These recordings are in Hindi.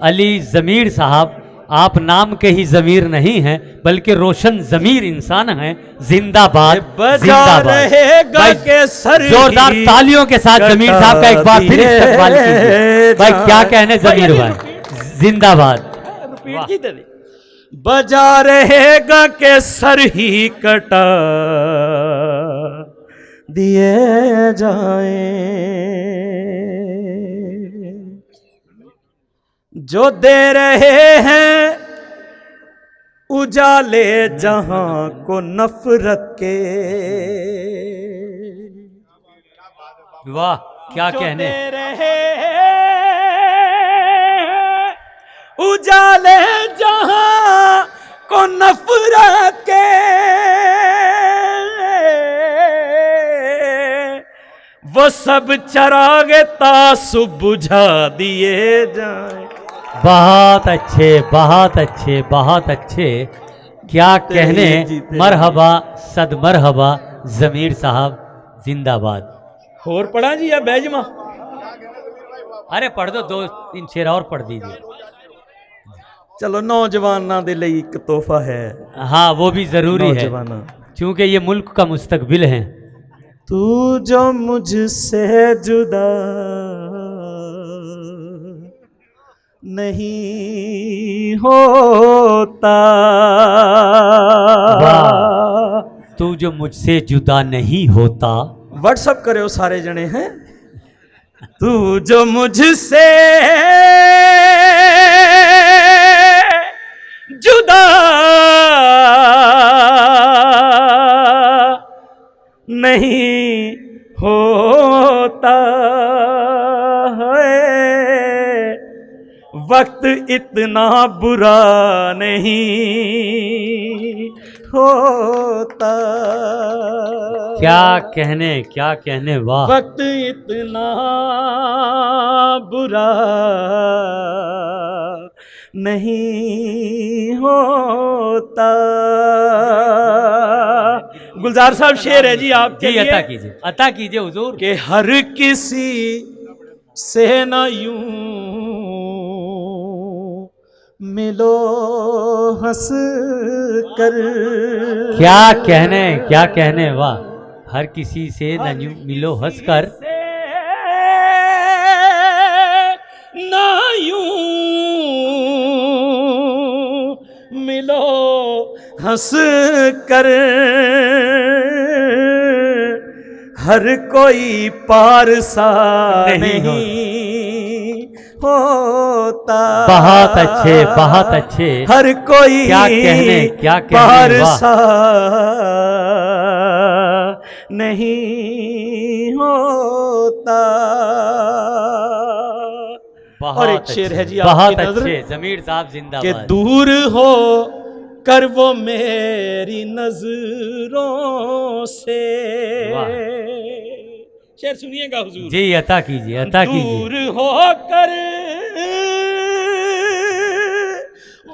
अली ज़मीर साहब, आप नाम के ही ज़मीर नहीं हैं बल्कि रोशन ज़मीर इंसान हैं। जिंदाबाद जिंदाबाद। रहेगा के सर जोरदार तालियों के साथ ज़मीर साहब का एक बार फिर इस्तकबाल कीजिए। भाई क्या कहने ज़मीर भाई, जिंदाबाद। रिपीट की दे बजा रहेगा के सर ही कटा दिए जाए, जो दे रहे हैं उजाले जहां को नफरत के, वाह क्या जो कहने। दे रहे हैं उजाले जहां को नफरत के, वो सब चराग तासुब बुझा दिए जाए। बहुत अच्छे बहुत अच्छे बहुत अच्छे, क्या कहने। मरहबा सद मरहबा ज़मीर साहब, जिंदाबाद। होर पढ़ा जी या बैजमा? अरे पढ़ दो, 2-3 शेर और पढ़ दीजिए। चलो नौजवाना दे लई एक तोहफा है। हाँ वो भी ज़रूरी है नौजवाना, क्योंकि ये मुल्क का मुस्तकबिल है। तू जो मुझसे जुदा नहीं होता, तू जो मुझसे जुदा नहीं होता। व्हाट्सअप करे हो सारे जने हैं। तू जो मुझसे जुदा नहीं होता है, वक्त इतना बुरा नहीं होता। क्या कहने वाह। वक्त इतना बुरा नहीं होता। गुलजार साहब शेर है जी आपके लिए। अता कीजिए हुजूर। कि हर किसी से न यूं मिलो हंस कर। क्या कहने वाह। हर किसी से न यूं मिलो हंस कर, न यूं मिलो हंस कर। हर कोई पारसा नहीं होता। बहुत अच्छे। हर कोई क्या कहने पारसा नहीं होता। और एक शेर है जी बहुत आपकी नजर अच्छे ज़मीर साहब, कि जिंदाबाद। दूर हो कर वो मेरी नजरों से। शेर सुनिएगा हुजूर। जी अता कीजिए। दूर हो कर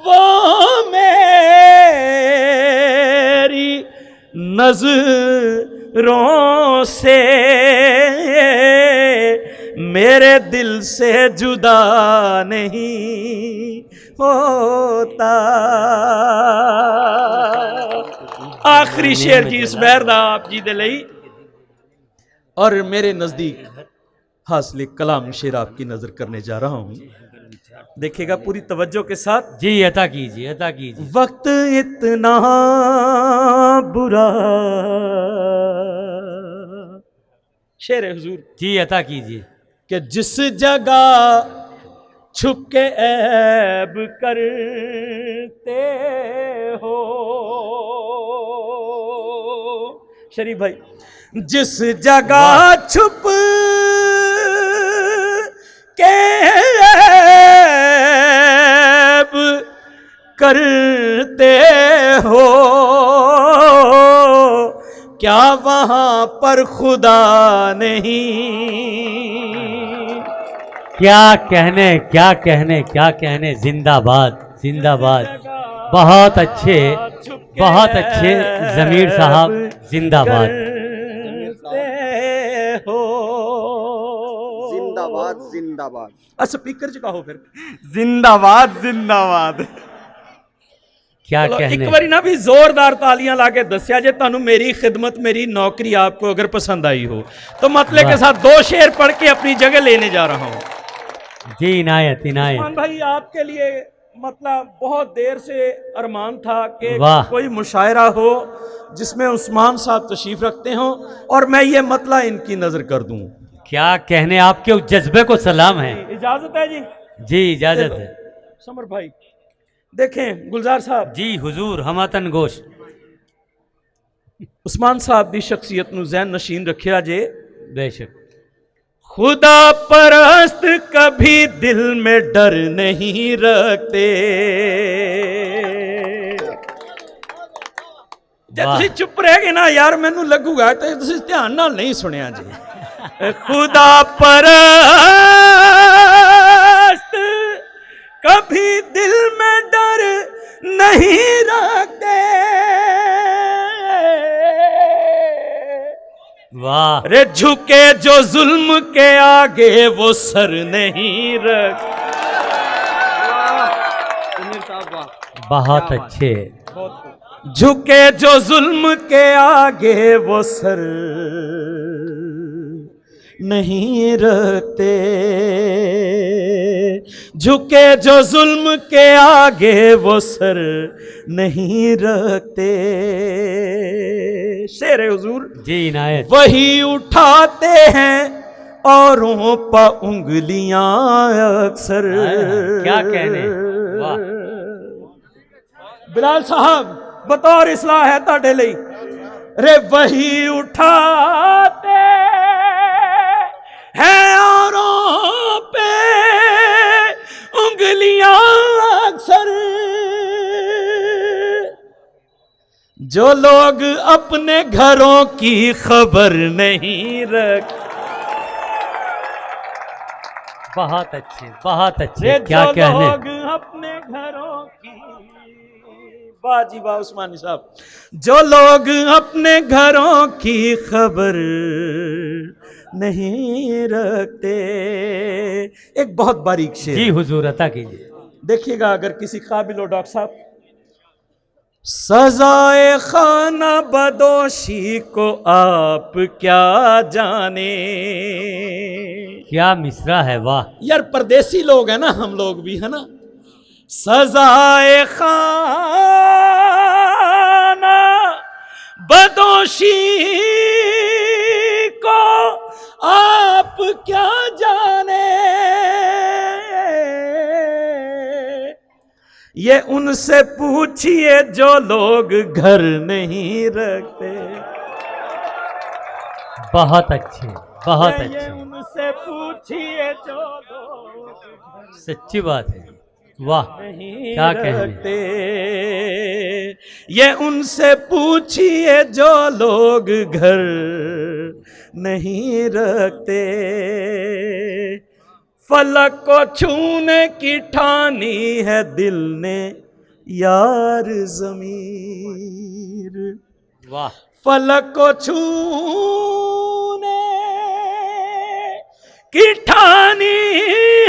वो मेरी नजरों से, मेरे दिल से जुदा नहीं होता। आखिरी शेर जी इस बैर दा आप जी दे लई। और मेरे नजदीक हासिल कलाम शेर आपकी नजर करने जा रहा हूं, देखिएगा पूरी तवज्जो के साथ। जी अता कीजिए। वक्त इतना बुरा, शेर है हुजूर। जी अता कीजिए। कि जिस जगह छुप के ऐब करते हो शरीफ भाई, जिस जगह छुप के ऐब करते हो, क्या वहां पर खुदा नहीं। क्या कहने। जिंदाबाद। बहुत अच्छे ज़मीर साहब, जिंदाबाद। हो जिंदाबाद। जिंदाबाद जिंदाबाद स्पीकर च कहो फिर जिंदाबाद जिंदाबाद क्या चलो, कहने। एक बारी ना भी जोरदार तालियां लाके दस्या जे तानू मेरी खिदमत मेरी नौकरी आपको अगर पसंद आई हो तो मतले के साथ 2 शेर पढ़ के अपनी जगह लेने जा रहा हूं। जी इनायत इनायत। उस्मान भाई आपके लिए मतलब बहुत देर से अरमान था कि वाह। कोई मुशायरा हो जिसमें उस्मान साहब तशरीफ रखते हो और मैं ये मतला इनकी नजर कर दूं। क्या कहने, आपके उस जज्बे को सलाम है। इजाजत है जी? जी इजाजत है। समर भाई देखें, गुलजार साहब जी हुजूर हमतन गोश। उस्मान साहब की शख्सियत नू ज़हन नशीन रखिया जे। बेशक। खुदा परस्त कभी दिल में डर नहीं रखते। जे वाह। तुसी चुप रह गए ना यार मैनू लगूगा तो तुसी ध्यान नाल नहीं सुनिया जी। खुदा परस्त कभी दिल में डर नहीं रखते। वाह। रे झुके जो जुल्म के आगे वो सर नहीं रखते। बहुत अच्छे। झुके जो जुल्म के आगे वो सर नहीं रखते। झुके जो जुल्म के आगे वो सर नहीं रखते। शेर है हुजूर। जी इनायत। वही उठाते हैं औरों पर उंगलियां अक्सर। क्या कहने। वाह। बिलाल साहब बतौर इस्लाह है ताड़े लई। रे वही उठाते हैं औरों पे उंगलियां अक्सर। जो लोग अपने घरों की खबर नहीं रखते। बहुत अच्छे बहुत अच्छे। रे क्या जो कहने। लोग अपने घरों की, वाह जी वाह उस्मानी साहब। जो लोग अपने घरों की खबर नहीं रखते। एक बहुत बारीक शेर। जी हुजूर अता कीजिए। देखिएगा अगर किसी काबिल हो डॉक्टर साहब। सजाए खाना बदोशी को आप क्या जाने। क्या मिसरा है। वाह। यार परदेसी लोग हैं ना हम लोग भी, है ना। सजाए खाना बदोशी को आप क्या जाने। ये उनसे पूछिए जो लोग घर नहीं रखते। बहुत अच्छे बहुत ये अच्छे। उनसे पूछिए जो लोग सच्ची बात है। वाह। नहीं क्या कहने। रखते। ये उनसे पूछिए जो लोग घर नहीं रखते। फलक को छूने की ठानी है दिल ने यार ज़मीर। वाह। फलक को छूने की ठानी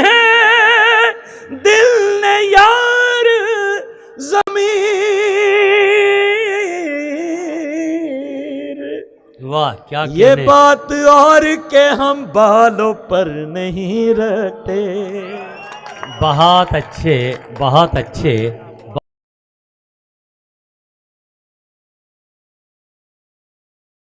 है दिल ने यार ज़मीर। वाह। क्या ये कहने। बात और के हम बालों पर नहीं रखते। बहुत अच्छे बहुत अच्छे।